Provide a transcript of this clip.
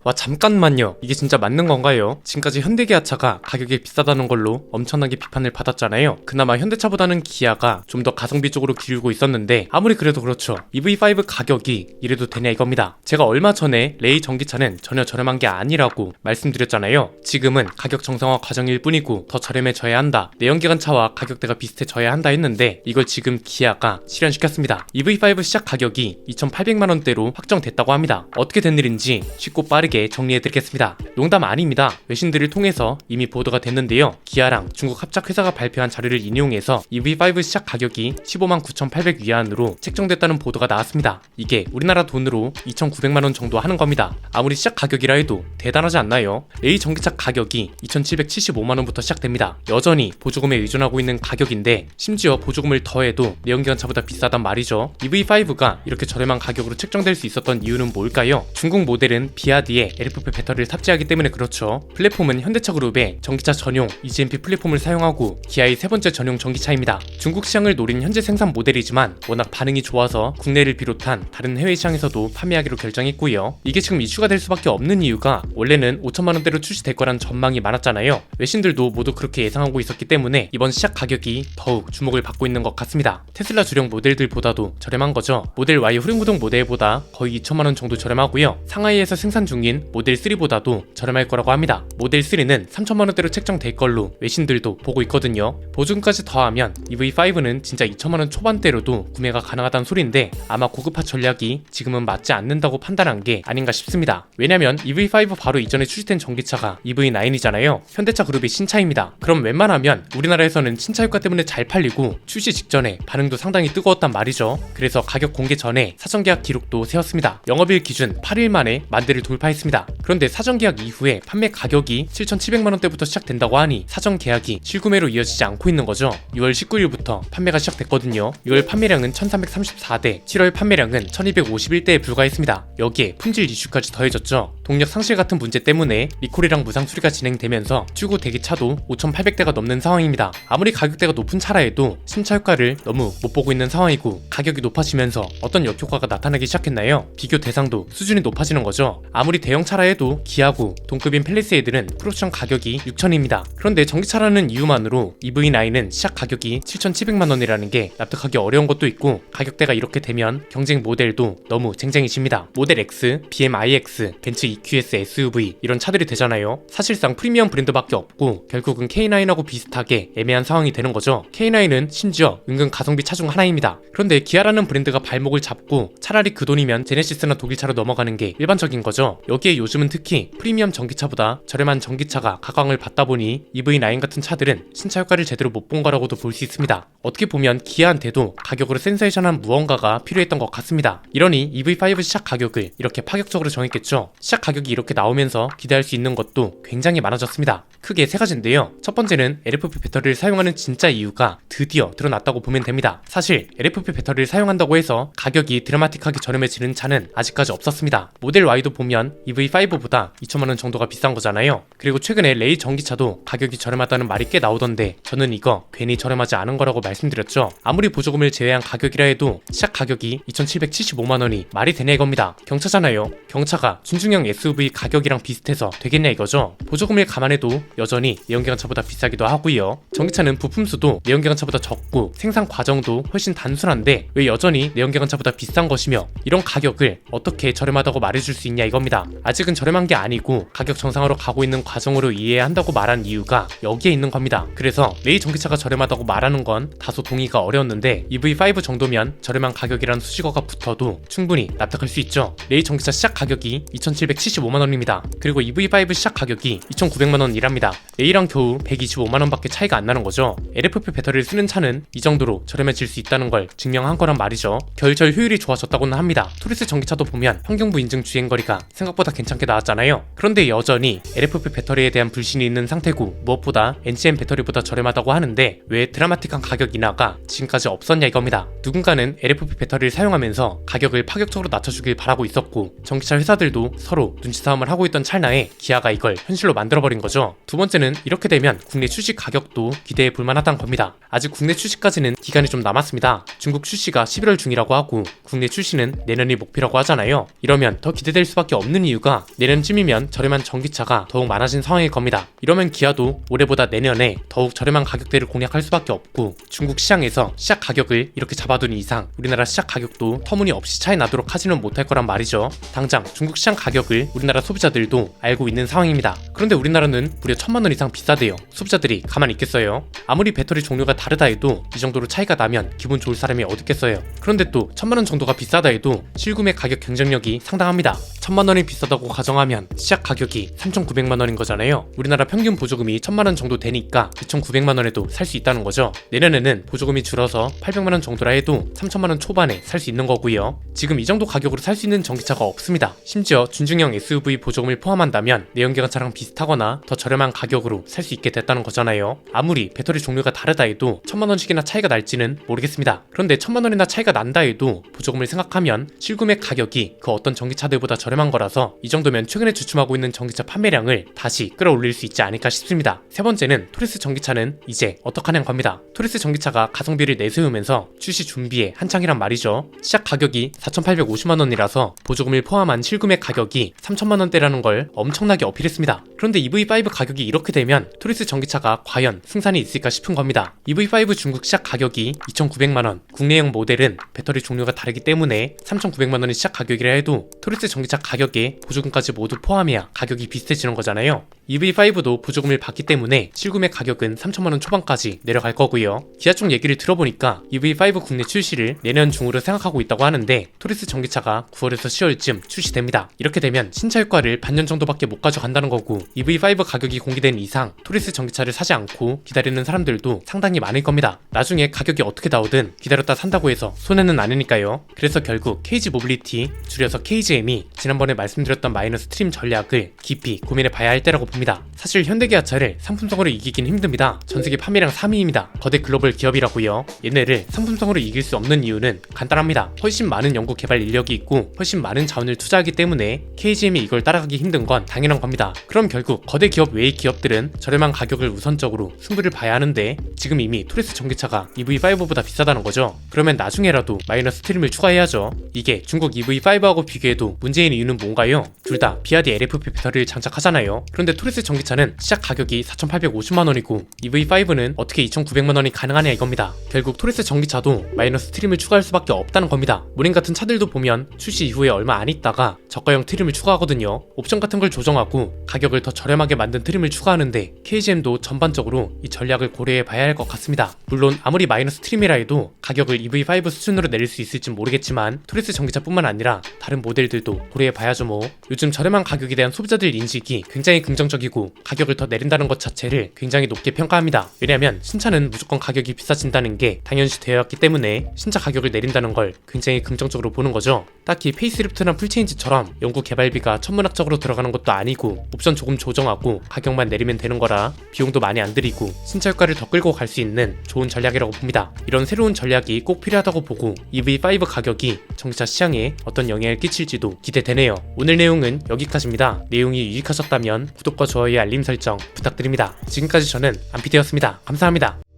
와 잠깐만요. 이게 진짜 맞는 건가요? 지금까지 현대기아차가 가격이 비싸다는 걸로 엄청나게 비판을 받았잖아요. 그나마 현대차보다는 기아가 좀 더 가성비 쪽으로 기울고 있었는데 아무리 그래도 그렇죠. EV5 가격이 이래도 되냐 이겁니다. 제가 얼마 전에 레이 전기차는 전혀 저렴한 게 아니라고 말씀드렸잖아요. 지금은 가격 정상화 과정일 뿐이고 더 저렴해져야 한다. 내연기관차와 가격대가 비슷해져야 한다 했는데 이걸 지금 기아가 실현시켰습니다. EV5 시작 가격이 2,800만원대로 확정됐다고 합니다. 어떻게 된 일인지 쉽고 빠르게 정리해드리겠습니다. 농담 아닙니다. 외신들을 통해서 이미 보도가 됐는데요. 기아랑 중국 합작회사가 발표한 자료를 인용해서 EV5 시작 가격이 15만 9,800 위안으로 책정됐다는 보도가 나왔습니다. 이게 우리나라 돈으로 2,900만원 정도 하는 겁니다. 아무리 시작 가격이라 해도 대단하지 않나요? 레이 전기차 가격이 2,775만원부터 시작됩니다. 여전히 보조금에 의존하고 있는 가격인데 심지어 보조금을 더해도 내연기관차보다 비싸단 말이죠. EV5가 이렇게 저렴한 가격으로 책정될 수 있었던 이유는 뭘까요? 중국 모델은 비아드에 LFP 배터리를 탑재하기 때문에 그렇죠. 플랫폼은 현대차 그룹의 전기차 전용 EGMP 플랫폼을 사용하고 기아의 세 번째 전용 전기차입니다. 중국 시장을 노린 현재 생산 모델이지만 워낙 반응이 좋아서 국내를 비롯한 다른 해외 시장에서도 판매하기로 결정했고요. 이게 지금 이슈가 될 수밖에 없는 이유가 원래는 5천만원대로 출시될 거란 전망이 많았잖아요. 외신들도 모두 그렇게 예상하고 있었기 때문에 이번 시작 가격이 더욱 주목을 받고 있는 것 같습니다. 테슬라 주력 모델들보다도 저렴한 거죠. 모델 Y 후륜구동 모델보다 거의 2천만원 정도 저렴하고요. 상하이에서 생산 중인 모델 3보다도 저렴할 거라고 합니다. 모델 3는 3천만원대로 책정될 걸로 외신들도 보고 있거든요. 보조금까지 더하면 EV5는 진짜 2천만원 초반대로도 구매가 가능하다는 소리인데 아마 고급화 전략이 지금은 맞지 않는다고 판단한 게 아닌가 싶습니다. 왜냐면 EV5 바로 이전에 출시된 전기차가 EV9이잖아요. 현대차 그룹의 신차입니다. 그럼 웬만하면 우리나라에서는 신차 효과 때문에 잘 팔리고 출시 직전에 반응도 상당히 뜨거웠단 말이죠. 그래서 가격 공개 전에 사전계약 기록도 세웠습니다. 영업일 기준 8일 만에 만 대를 돌파했습니다. 그런데 사전계약 이후에 판매 가격이 7,700만원대부터 시작된다고 하니 사전계약이 실구매로 이어지지 않고 있는 거죠. 6월 19일부터 판매가 시작됐거든요. 6월 판매량은 1,334대, 7월 판매량은 1,251대에 불과했습니다. 여기에 품질 이슈까지 더해졌죠. 동력 상실 같은 문제 때문에 리콜이랑 무상 수리가 진행되면서 출고 대기차도 5,800대가 넘는 상황입니다. 아무리 가격대가 높은 차라 해도 신차 효과를 너무 못 보고 있는 상황이고 가격이 높아지면서 어떤 역효과가 나타나기 시작했나요? 비교 대상도 수준이 높아지는 거죠. 아무리 대형 차라 해도 기아고 동급인 팰리세이드는 프로옵션 가격이 6,000입니다. 그런데 전기차라는 이유만으로 EV9은 시작 가격이 7,700만원이라는 게 납득하기 어려운 것도 있고 가격대가 이렇게 되면 경쟁 모델도 너무 쟁쟁이십니다. 모델 X, BM-iX, 벤츠 EQS SUV 이런 차들이 되잖아요. 사실상 프리미엄 브랜드밖에 없고 결국은 K9하고 비슷하게 애매한 상황이 되는 거죠. K9은 심지어 은근 가성비 차 중 하나입니다. 그런데 기아라는 브랜드가 발목을 잡고 차라리 그 돈이면 제네시스나 독일차로 넘어가는 게 일반적인 거죠. 여기에 요즘은 특히 프리미엄 전기차보다 저렴한 전기차가 각광을 받다 보니 EV9 같은 차들은 신차 효과를 제대로 못 본 거라고도 볼 수 있습니다. 어떻게 보면 기아한테도 가격으로 센세이션한 무언가가 필요했던 것 같습니다. 이러니 EV5 시작 가격을 이렇게 파격적으로 정했겠죠. 시작 가격이 이렇게 나오면서 기대할 수 있는 것도 굉장히 많아졌습니다. 크게 세 가지인데요. 첫 번째는 LFP 배터리를 사용하는 진짜 이유가 드디어 드러났다고 보면 됩니다. 사실 LFP 배터리를 사용한다고 해서 가격이 드라마틱하게 저렴해지는 차는 아직까지 없었습니다. 모델 Y도 보면 EV5보다 2천만원 정도가 비싼 거잖아요. 그리고 최근에 레이 전기차도 가격이 저렴하다는 말이 꽤 나오던데 저는 이거 괜히 저렴하지 않은 거라고 말씀드렸죠. 아무리 보조금을 제외한 가격이라 해도 시작 가격이 2,775만원이 말이 되냐 이겁니다. 경차잖아요. 경차가 준중형 SUV 가격이랑 비슷해서 되겠냐 이거죠. 보조금을 감안해도 여전히 내연기관차보다 비싸기도 하고요. 전기차는 부품수도 내연기관차보다 적고 생산 과정도 훨씬 단순한데 왜 여전히 내연기관차보다 비싼 것이며 이런 가격을 어떻게 저렴하다고 말해줄 수 있냐 이겁니다. 아직은 저렴한 게 아니고 가격 정상으로 가고 있는 과정으로 이해해야 한다고 말한 이유가 여기에 있는 겁니다. 그래서 레이 전기차가 저렴하다고 말하는 건 다소 동의가 어려웠는데 EV5 정도면 저렴한 가격이라는 수식어가 붙어도 충분히 납득할 수 있죠. 레이 전기차 시작 가격이 2,775만원입니다. 그리고 EV5 시작 가격이 2,900만원이랍니다. 레이랑 겨우 125만원밖에 차이가 안 나는 거죠. LFP 배터리를 쓰는 차는 이 정도로 저렴해질 수 있다는 걸 증명한 거란 말이죠. 겨울철 효율이 좋아졌다고는 합니다. 토리스 전기차도 보면 환경부 인증 주행거리가 생각보다 괜찮게 나왔잖아요. 그런데 여전히 LFP 배터리에 대한 불신이 있는 상태고 무엇보다 NCM 배터리보다 저렴하다고 하는데 왜 드라마틱한 가격 인하가 지금까지 없었냐 이겁니다. 누군가는 LFP 배터리를 사용하면서 가격을 파격적으로 낮춰주길 바라고 있었고 전기차 회사들도 서로 눈치싸움을 하고 있던 찰나에 기아가 이걸 현실로 만들어버린 거죠. 두 번째는 이렇게 되면 국내 출시 가격도 기대해 볼만하다는 겁니다. 아직 국내 출시까지는 기간이 좀 남았습니다. 중국 출시가 11월 중이라고 하고 국내 출시는 내년이 목표라고 하잖아요. 이러면 더 기대될 수밖에 없는 이유가 내년쯤이면 저렴한 전기차가 더욱 많아진 상황일 겁니다. 이러면 기아도 올해보다 내년에 더욱 저렴한 가격대를 공략할 수밖에 없고, 중국 시장에서 시작 가격을 이렇게 잡아둔 이상 우리나라 시작 가격도 터무니없이 차이 나도록 하지는 못할 거란 말이죠. 당장 중국 시장 가격을 우리나라 소비자들도 알고 있는 상황입니다. 그런데 우리나라는 무려 1000만원 이상 비싸대요. 소비자들이 가만히 있겠어요? 아무리 배터리 종류가 다르다 해도 이 정도로 차이가 나면 기분 좋을 사람이 어디 있겠어요? 그런데 또 1000만원 정도가 비싸다 해도 실구매 가격 경쟁력이 상당합니다. 1000만원이 비싸다고 가정하면 시작 가격이 3900만원인 거잖아요. 우리나라 평균 보조금이 1000만원 정도 되니까 2900만원에도 살 수 있다는 거죠. 내년에는 보조금이 줄어서 800만원 정도라 해도 3000만원 초반에 살 수 있는 거고요. 지금 이 정도 가격으로 살 수 있는 전기차가 없습니다. 심지어 준중형 SUV 보조금을 포함한다면 내연기관차랑 비슷하거나 더 저렴한 가격으로 살 수 있게 됐다는 거잖아요. 아무리 배터리 종류가 다르다 해도 1000만원씩이나 차이가 날지는 모르겠습니다. 그런데 1000만원이나 차이가 난다 해도 보조금을 생각하면 실구매 가격이 그 어떤 전기차들보다 저렴한 거라서 이 정도면 최근에 주춤하고 있는 전기차 판매량을 다시 끌어올릴 수 있지 않을까 싶습니다. 세 번째는 토리스 전기차는 이제 어떡하냐는 겁니다. 토리스 전기차가 가성비를 내세우면서 출시 준비에 한창이란 말이죠. 시작 가격이 4850만원이라서 보조금을 포함한 실구매 가격이 3000만원대라는 걸 엄청나게 어필했습니다. 그런데 EV5 가격이 이렇게 되면 토리스 전기차가 과연 승산이 있을까 싶은 겁니다. EV5 중국 시작 가격이 2900만원, 국내형 모델은 배터리 종류가 다르기 때문에 3900만원이 시작 가격이라 해도 토리스 전기차 가격에 보조금까지 모두 포함해야 가격이 비슷해지는 거잖아요. EV5도 보조금을 받기 때문에 실구매 가격은 3000만원 초반까지 내려갈 거고요. 기아 쪽 얘기를 들어보니까 EV5 국내 출시를 내년 중으로 생각하고 있다고 하는데 토리스 전기차가 9월에서 10월쯤 출시됩니다. 이렇게 되면 신차 효과를 반년 정도밖에 못 가져간다는 거고, EV5 가격이 공개된 이상 토리스 전기차를 사지 않고 기다리는 사람들도 상당히 많을 겁니다. 나중에 가격이 어떻게 나오든 기다렸다 산다고 해서 손해는 아니니까요. 그래서 결국 KG 모빌리티, 줄여서 KGM이 지난번에 말씀드렸던 마이너스 트림 전략을 깊이 고민해 봐야 할 때라고 봅니다. 사실 현대기아차를 상품성으로 이기긴 힘듭니다. 전세계 판매량 3위입니다. 거대 글로벌 기업이라고요. 얘네를 상품성으로 이길 수 없는 이유는 간단합니다. 훨씬 많은 연구 개발 인력이 있고 훨씬 많은 자원을 투자하기 때문에 KGM이 이걸 따라가기 힘든 건 당연한 겁니다. 그럼 결국 거대 기업 외의 기업들은 저렴한 가격을 우선적으로 승부를 봐야 하는데, 지금 이미 토리스 전기차가 EV5보다 비싸다는 거죠. 그러면 나중에라도 마이너스 트림을 추가해야죠. 이게 중국 EV5하고 비교해도 문제인 이유는 뭔가요? 둘 다 비아디 LFP 배터리를 장착하잖아요. 그런데 토리스 전기차는 시작 가격이 4850만원이고 EV5는 어떻게 2900만원이 가능하냐 이겁니다. 결국 토리스 전기차도 마이너스 트림을 추가할 수밖에 없다는 겁니다. 무린 같은 차들도 보면 출시 이후에 얼마 안 있다가 저가형 트림을 추가하거든요. 옵션 같은 걸 조정하고 가격을 더 저렴하게 만든 트림을 추가하는데 KGM도 전반적으로 이 전략을 고려해 봐야 할 것 같습니다. 물론 아무리 마이너스 트림이라 해도 가격을 EV5 수준으로 내릴 수 있을진 모르겠지만 토리스 전기차뿐만 아니라 다른 모델들도 고려해 봐야죠 뭐. 요즘 저렴한 가격에 대한 소비자들 인식이 굉장히 긍정적이고 가격을 더 내린다는 것 자체를 굉장히 높게 평가합니다. 왜냐하면 신차는 무조건 가격이 비싸진다는 게 당연시 되었기 때문에 신차 가격을 내린다는 걸 굉장히 긍정적으로 보는 거죠. 딱히 페이스리프트나 풀체인지처럼 연구 개발비가 천문학적으로 들어가는 것도 아니고 옵션 조금 조정하고 가격만 내리면 되는 거라 비용도 많이 안 들이고 신차 효과를 더 끌고 갈 수 있는 좋은 전략이라고 봅니다. 이런 새로운 전략이 꼭 필요하다고 보고 EV5 가격이 전기차 시장에 어떤 영향을 끼칠지도 기대되네요. 오늘 내용은 여기까지입니다. 내용이 유익하셨다면 구독과 좋아요, 알림 설정 부탁드립니다. 지금까지 저는 안피디였습니다. 감사합니다.